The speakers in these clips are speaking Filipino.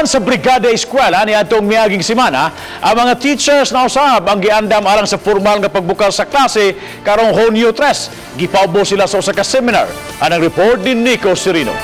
Human sa Brigada Eskwela ni atong miaging semana, ang mga teachers na usab ang giandam alang sa formal nga pagbukal sa klase karong Hunyo 3. Gipaubo sila sa usa ka seminar. Anang report ni Nico Serino.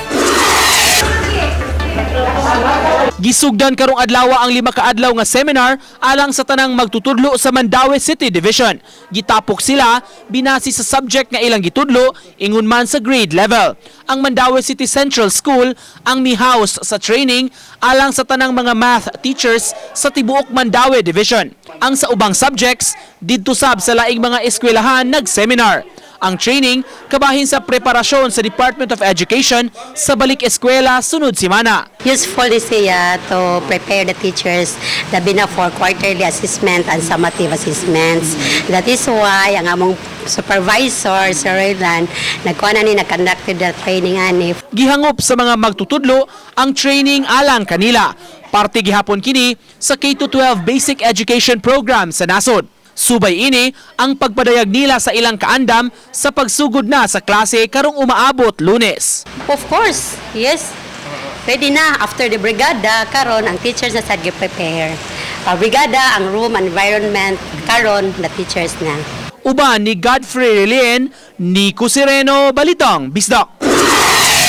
Gisugdan karong adlaw ang 5 ka adlaw nga seminar alang sa tanang magtutudlo sa Mandaue City Division. Gitapok sila binasi sa subject nga ilang gitudlo ingon man sa grade level. Ang Mandaue City Central School ang mi-house sa training alang sa tanang mga math teachers sa tibuok Mandaue Division. Ang sa ubang subjects didto sab sa laing mga eskwelahan nag-seminar. Ang training kabahin sa preparasyon sa Department of Education sa balik eskwela sunod semana. Useful is to prepare the teachers labi na for quarterly assessment and summative assessments. That is why ang among supervisor, Sir Roylan, nag-conducted the training ani. Gihangop sa mga magtutudlo ang training alang kanila. Parte gihapon kini sa K-12 Basic Education Program sa nasod. Subay ini ang pagpadayag nila sa ilang kaandam sa pagsugod na sa klase karong umaabot Lunes. Of course, yes. Pwede na after the brigada karon ang teachers na sad prepare. Brigada ang room environment karon the teachers na. Uban ni Godfrey Relien, Nico Sereno, Balitang Bisdak.